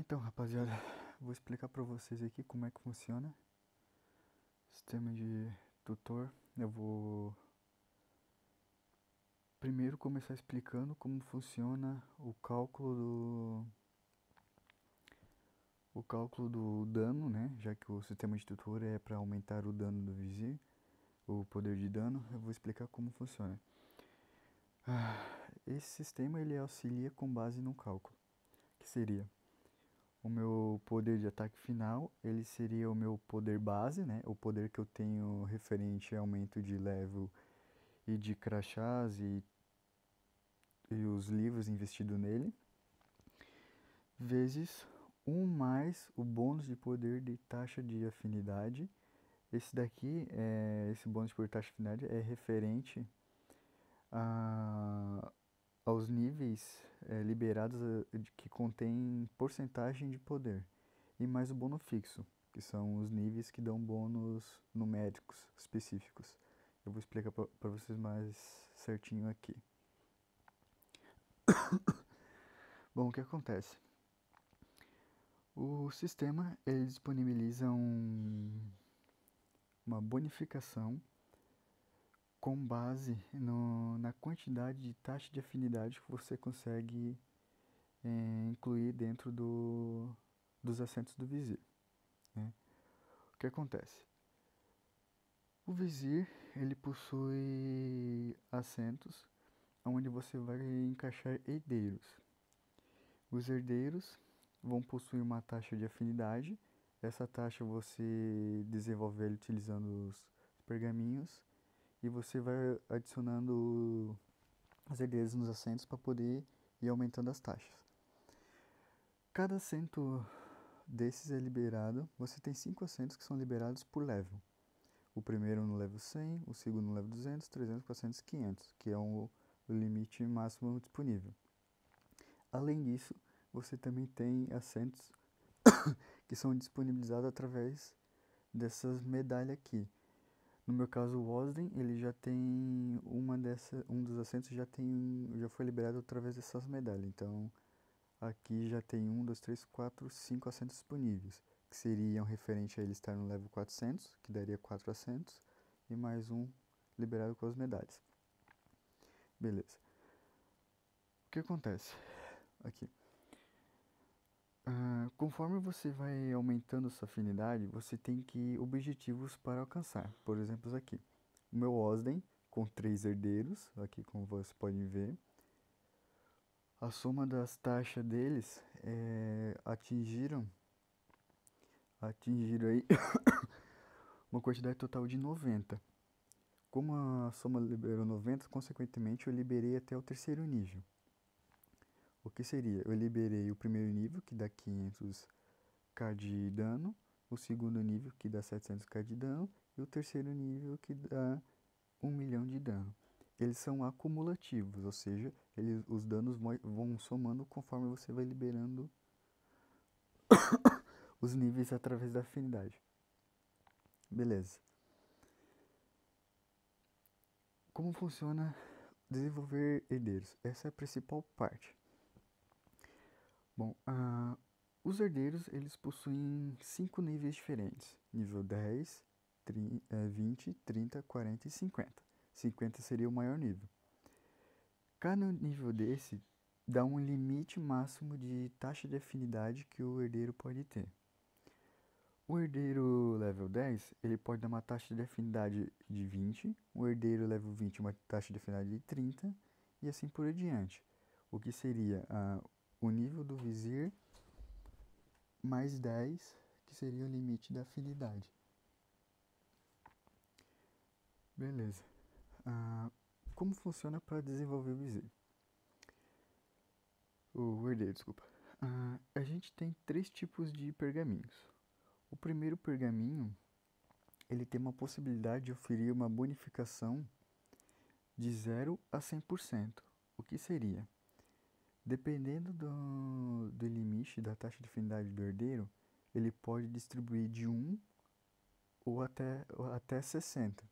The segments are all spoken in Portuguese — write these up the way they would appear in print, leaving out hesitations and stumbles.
Então, rapaziada, vou explicar pra vocês aqui como é que funciona o sistema de tutor. Eu vou primeiro começar explicando como funciona o cálculo do dano, né? Já que o sistema de tutor é para aumentar o dano do vizir, o poder de dano, eu vou explicar como funciona. Esse sistema ele auxilia com base no cálculo, que seria o meu poder de ataque final, ele seria o meu poder base, né? O poder que eu tenho referente a aumento de level e de crachás e os livros investidos nele, vezes 1 mais o bônus de poder de taxa de afinidade. Esse bônus de poder de taxa de afinidade é referente aos níveis liberados que contém porcentagem de poder. E mais o bônus fixo, que são os níveis que dão bônus numéricos específicos. Eu vou explicar para vocês mais certinho aqui. Bom, o que acontece? O sistema ele disponibiliza uma bonificação com base na quantidade de taxa de afinidade que você consegue incluir dentro dos assentos do vizir, né? O que acontece? O vizir ele possui assentos onde você vai encaixar herdeiros. Os herdeiros vão possuir uma taxa de afinidade. Essa taxa você desenvolve ela utilizando os pergaminhos e você vai adicionando os herdeiros nos assentos para poder ir aumentando as taxas. Cada assento desses é liberado. Você tem 5 assentos que são liberados por level. O primeiro no level 100, o segundo no level 200, 300, 400 e 500, que é o limite máximo disponível. Além disso, você também tem assentos que são disponibilizados através dessas medalhas aqui. No meu caso, o Osden, ele já tem um dos assentos já foi liberado através dessas medalhas. Então, aqui já tem 1, 2, 3, 4, 5 assentos disponíveis, que seriam referente a ele estar no level 400, que daria 4 assentos, e mais um liberado com as medalhas. Beleza. O que acontece aqui? Conforme você vai aumentando sua afinidade, você tem objetivos para alcançar. Por exemplo, aqui, o meu Osden, com 3 herdeiros, aqui como vocês podem ver, a soma das taxas deles atingiram aí uma quantidade total de 90. Como a soma liberou 90, consequentemente eu liberei até o terceiro nível. O que seria? Eu liberei o primeiro nível, que dá 500k de dano, o segundo nível, que dá 700k de dano, e o terceiro nível, que dá 1 milhão de dano. Eles são acumulativos, ou seja, os danos vão somando conforme você vai liberando os níveis através da afinidade. Beleza. Como funciona desenvolver herdeiros? Essa é a principal parte. Bom, os herdeiros eles possuem 5 níveis diferentes. Nível 10, 20, 30, 40 e 50. 50 seria o maior nível. Cada nível desse dá um limite máximo de taxa de afinidade que o herdeiro pode ter. O herdeiro level 10, ele pode dar uma taxa de afinidade de 20, o herdeiro level 20 uma taxa de afinidade de 30 e assim por diante. O que seria o nível do vizir mais 10, que seria o limite da afinidade. Beleza. Como funciona para desenvolver o vizir? O herdeiro, desculpa. A gente tem 3 tipos de pergaminhos. O primeiro pergaminho, ele tem uma possibilidade de oferir uma bonificação de 0 a 100%. O que seria? Dependendo do limite da taxa de afinidade do herdeiro, ele pode distribuir de 1 ou até 60.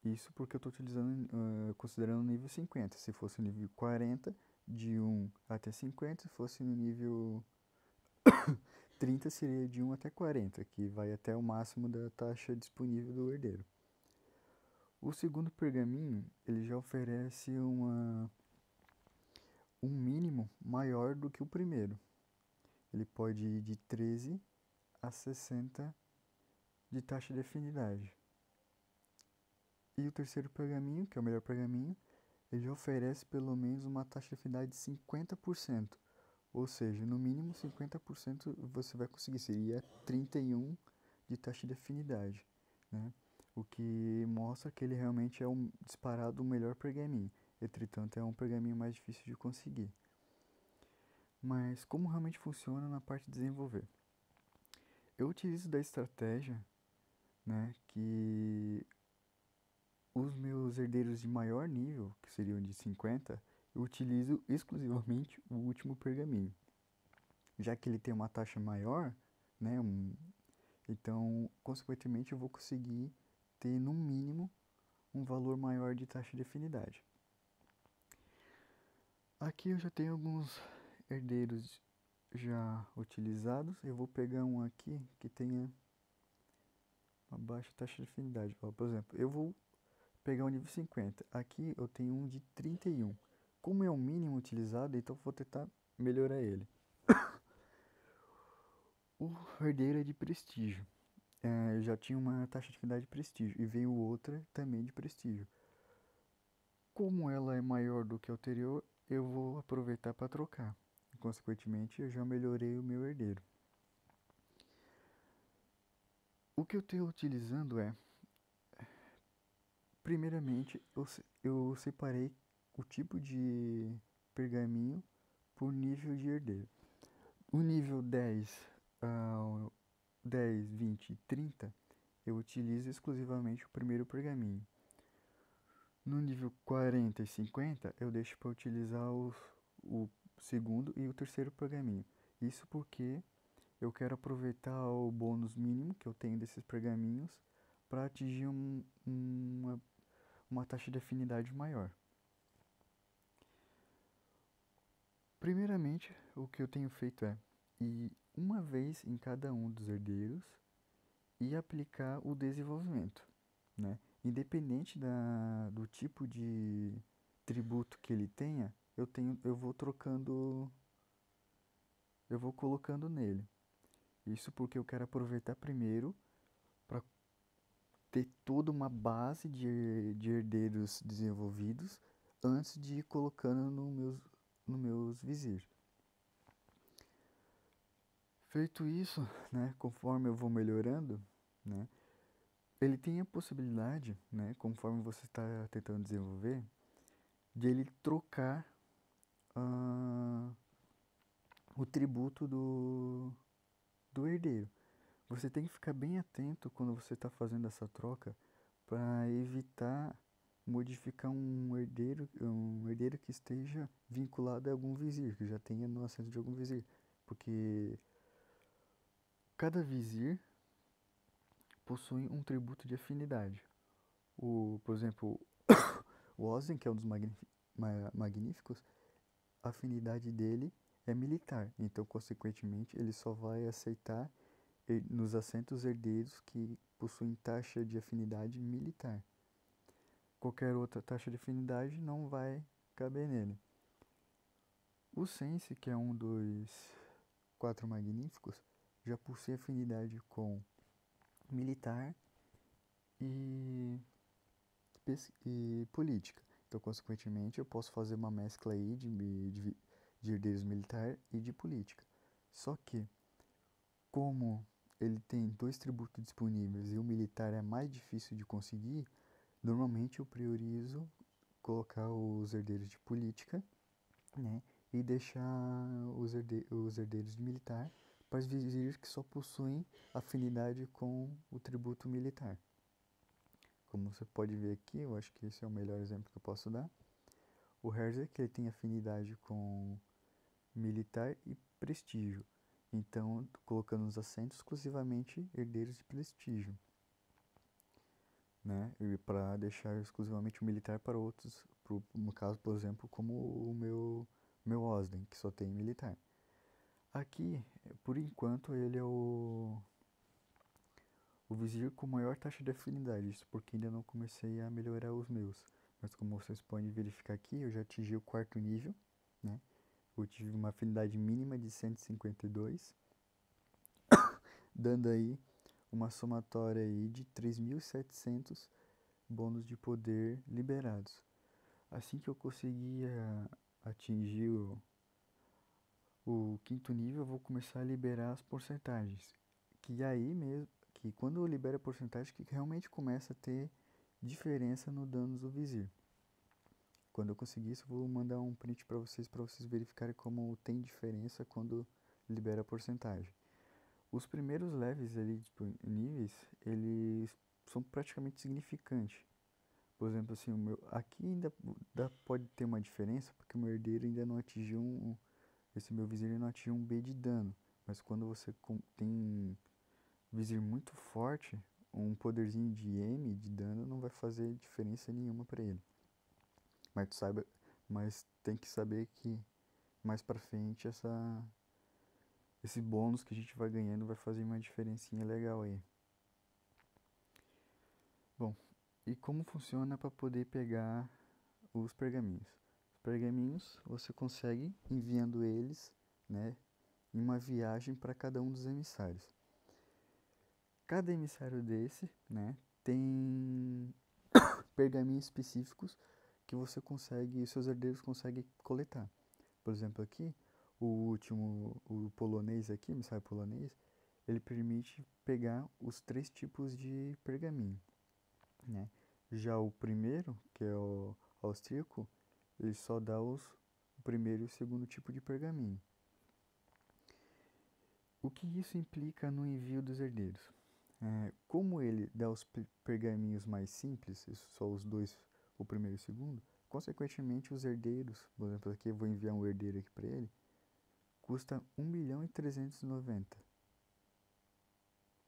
Isso porque eu estou considerando o nível 50. Se fosse o nível 40, de 1 até 50, se fosse no nível 30 seria de 1 até 40, que vai até o máximo da taxa disponível do herdeiro. O segundo pergaminho, ele já oferece um mínimo maior do que o primeiro. Ele pode ir de 13 a 60 de taxa de afinidade. E o terceiro pergaminho, que é o melhor pergaminho, ele oferece pelo menos uma taxa de afinidade de 50%. Ou seja, no mínimo 50% você vai conseguir, seria 31 de taxa de afinidade, né? O que mostra que ele realmente é um disparado o melhor pergaminho. Entretanto, é um pergaminho mais difícil de conseguir. Mas como realmente funciona na parte de desenvolver? Eu utilizo da estratégia, né, que os meus herdeiros de maior nível, que seriam de 50, eu utilizo exclusivamente o último pergaminho. Já que ele tem uma taxa maior, né, então, consequentemente, eu vou conseguir ter, no mínimo, um valor maior de taxa de afinidade. Aqui eu já tenho alguns herdeiros já utilizados. Eu vou pegar um aqui que tenha uma baixa taxa de afinidade. Ó, por exemplo, eu vou pegar o nível 50. Aqui eu tenho um de 31. Como é o mínimo utilizado, então eu vou tentar melhorar ele. O herdeiro é de prestígio. Eu já tinha uma taxa de afinidade de prestígio. E veio outra também de prestígio. Como ela é maior do que a anterior, eu vou aproveitar para trocar. Consequentemente, eu já melhorei o meu herdeiro. O que eu estou utilizando primeiramente, eu separei o tipo de pergaminho por nível de herdeiro. O nível 10, 10, 20 e 30, eu utilizo exclusivamente o primeiro pergaminho. No nível 40 e 50, eu deixo para utilizar o segundo e o terceiro pergaminho. Isso porque eu quero aproveitar o bônus mínimo que eu tenho desses pergaminhos para atingir uma taxa de afinidade maior. Primeiramente, o que eu tenho feito é ir uma vez em cada um dos herdeiros e aplicar o desenvolvimento, né? Independente do tipo de tributo que ele tenha, eu vou colocando nele. Isso porque eu quero aproveitar primeiro para ter toda uma base de herdeiros desenvolvidos antes de ir colocando no meus vizir. Feito isso, né, conforme eu vou melhorando, né, ele tem a possibilidade, né, conforme você está tentando desenvolver, de ele trocar o tributo do herdeiro. Você tem que ficar bem atento quando você está fazendo essa troca para evitar modificar um herdeiro que esteja vinculado a algum vizir, que já tenha no assento de algum vizir. Porque cada vizir possui um tributo de afinidade. Por exemplo, o Ozen, que é um dos magníficos, a afinidade dele é militar. Então, consequentemente, ele só vai aceitar nos assentos herdeiros que possuem taxa de afinidade militar. Qualquer outra taxa de afinidade não vai caber nele. O Sense, que é um dos 4 magníficos, já possui afinidade com militar e política. Então, consequentemente, eu posso fazer uma mescla aí de herdeiros militar e de política. Só que, como ele tem 2 tributos disponíveis e o militar é mais difícil de conseguir, normalmente eu priorizo colocar os herdeiros de política, né, e deixar os herdeiros de militar para os vizirs que só possuem afinidade com o tributo militar. Como você pode ver aqui, eu acho que esse é o melhor exemplo que eu posso dar. O Herzog, ele tem afinidade com militar e prestígio. Então, colocando nos assentos exclusivamente herdeiros de prestígio, né? E para deixar exclusivamente o militar para outros, no caso, por exemplo, como o meu Osden, que só tem militar. Aqui, por enquanto, ele é o vizir com maior taxa de afinidade, isso porque ainda não comecei a melhorar os meus. Mas como vocês podem verificar aqui, eu já atingi o quarto nível, né? Eu tive uma afinidade mínima de 152, dando aí uma somatória aí de 3.700 bônus de poder liberados. Assim que eu conseguir atingir o quinto nível, eu vou começar a liberar as porcentagens. Que aí mesmo, que quando eu libero a porcentagem, que realmente começa a ter diferença no danos do vizir. Quando eu conseguir isso, eu vou mandar um print para vocês verificarem como tem diferença quando libera a porcentagem. Os primeiros levels ali disponíveis, eles são praticamente significantes. Por exemplo, assim, aqui ainda pode ter uma diferença, porque o meu herdeiro ainda não atingiu esse meu vizir não atingiu um B de dano. Mas quando você tem um vizir muito forte, um poderzinho de M de dano não vai fazer diferença nenhuma para ele. Mas tem que saber que mais pra frente esse bônus que a gente vai ganhando vai fazer uma diferencinha legal aí. Bom, e como funciona para poder pegar os pergaminhos? Os pergaminhos você consegue enviando eles, né, em uma viagem para cada um dos emissários. Cada emissário desse, né, tem pergaminhos específicos que você consegue, seus herdeiros conseguem coletar. Por exemplo, aqui, o último, o polonês aqui, emissário polonês, ele permite pegar os 3 tipos de pergaminho, né? Já o primeiro, que é o austríaco, ele só dá o primeiro e o segundo tipo de pergaminho. O que isso implica no envio dos herdeiros? Como ele dá os pergaminhos mais simples, só os dois, o primeiro e o segundo, consequentemente os herdeiros, por exemplo, aqui eu vou enviar um herdeiro aqui para ele, custa 1.390.000.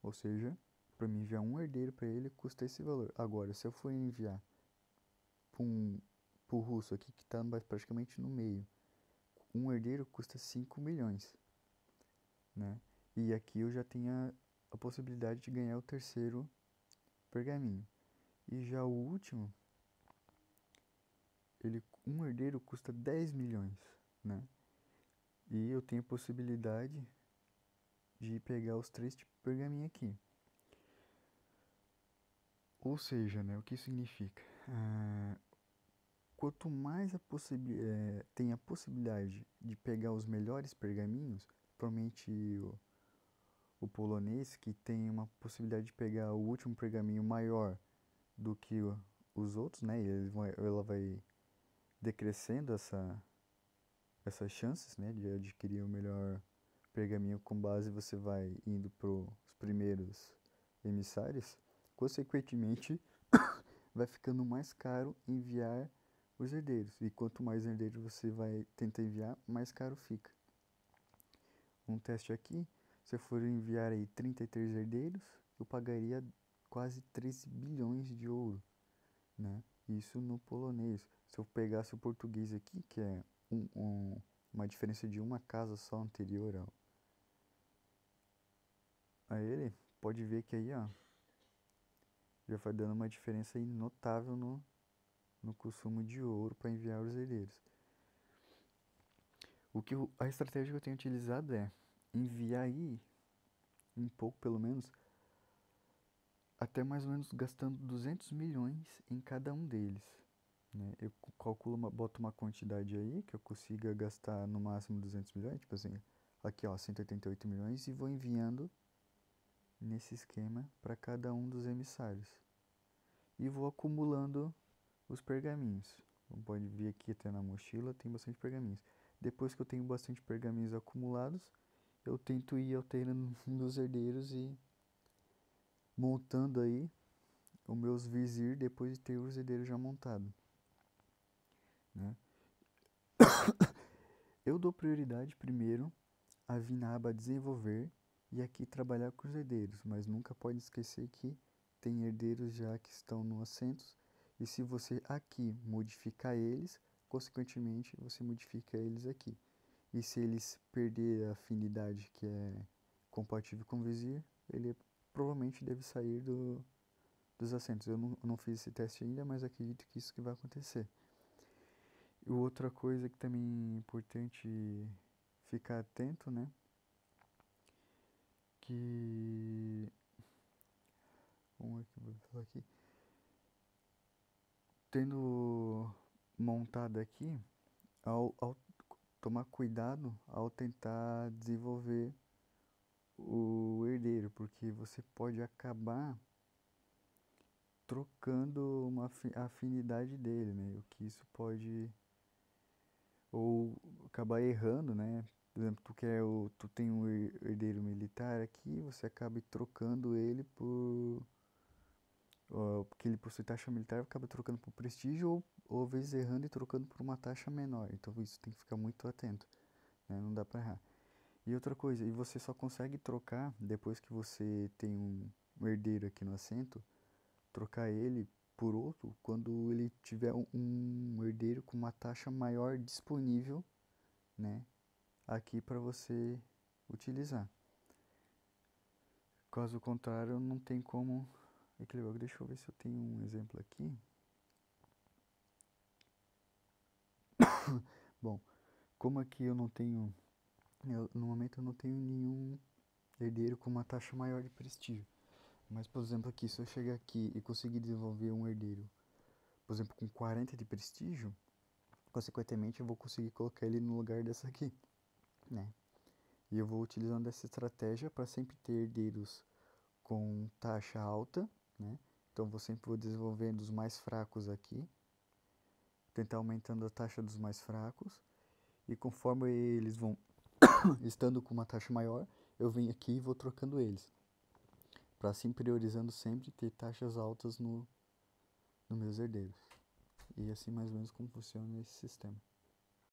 Ou seja, para mim enviar um herdeiro para ele custa esse valor. Agora, se eu for enviar para o russo aqui, que está praticamente no meio, um herdeiro custa 5 milhões, né? E aqui eu já tenho a possibilidade de ganhar o terceiro pergaminho. E já o último, um herdeiro custa 10 milhões, né? E eu tenho a possibilidade de pegar os 3 tipos de pergaminho aqui. Ou seja, né, o que isso significa? Quanto mais tem a possibilidade de pegar os melhores pergaminhos, provavelmente o polonês, que tem uma possibilidade de pegar o último pergaminho maior do que os outros, né? E ela vai decrescendo essas chances, né, de adquirir o melhor pergaminho com base, você vai indo para os primeiros emissários. Consequentemente, vai ficando mais caro enviar os herdeiros. E quanto mais herdeiros você vai tentar enviar, mais caro fica. Um teste aqui, se eu for enviar aí 33 herdeiros, eu pagaria quase 13 bilhões de ouro, né? Isso no polonês. Se eu pegasse o português aqui, que é uma diferença de uma casa só anterior a ele, pode ver que aí, ó, já vai dando uma diferença aí notável no consumo de ouro para enviar os herdeiros. A estratégia que eu tenho utilizado é enviar aí um pouco, pelo menos, até mais ou menos gastando 200 milhões em cada um deles, né? Eu calculo, boto uma quantidade aí que eu consiga gastar no máximo 200 milhões, tipo assim, aqui ó, 188 milhões, e vou enviando nesse esquema para cada um dos emissários. E vou acumulando os pergaminhos. Como pode ver aqui até na mochila tem bastante pergaminhos. Depois que eu tenho bastante pergaminhos acumulados, eu tento ir alterando meus herdeiros e montando aí os meus vizir depois de ter os herdeiros já montados, né? Eu dou prioridade primeiro a vir na aba desenvolver e aqui trabalhar com os herdeiros, mas nunca pode esquecer que tem herdeiros já que estão no assentos e se você aqui modificar eles, consequentemente você modifica eles aqui. e se eles perder a afinidade que é compatível com o Vizir, ele provavelmente deve sair dos assentos. Eu não fiz esse teste ainda, mas acredito que isso que vai acontecer. E outra coisa que também é importante ficar atento, né? Que... Como é que eu vou falar aqui? Tendo montado aqui, ao tomar cuidado ao tentar desenvolver o herdeiro, porque você pode acabar trocando a afinidade dele, né? O que isso pode ou acabar errando, né? Por exemplo, tu tem um herdeiro militar aqui, você acaba trocando ele por porque ele possui taxa militar, acaba trocando por prestígio ou às vezes errando e trocando por uma taxa menor. Então isso tem que ficar muito atento, né? Não dá pra errar. E outra coisa, e você só consegue trocar depois que você tem um herdeiro aqui no assento, trocar ele por outro quando ele tiver um herdeiro com uma taxa maior disponível, né, aqui para você utilizar. Caso contrário, não tem como equilibrar. Deixa eu ver se eu tenho um exemplo aqui. Bom, como aqui eu não tenho, no momento eu não tenho nenhum herdeiro com uma taxa maior de prestígio. Mas, por exemplo, aqui, se eu chegar aqui e conseguir desenvolver um herdeiro, por exemplo, com 40 de prestígio, consequentemente eu vou conseguir colocar ele no lugar dessa aqui, né? E eu vou utilizando essa estratégia para sempre ter herdeiros com taxa alta, né? Então vou sempre vou desenvolvendo os mais fracos aqui, tentar aumentando a taxa dos mais fracos, e conforme eles vão estando com uma taxa maior, eu venho aqui e vou trocando eles, para assim priorizando sempre ter taxas altas nos meus herdeiros. E assim mais ou menos como funciona esse sistema.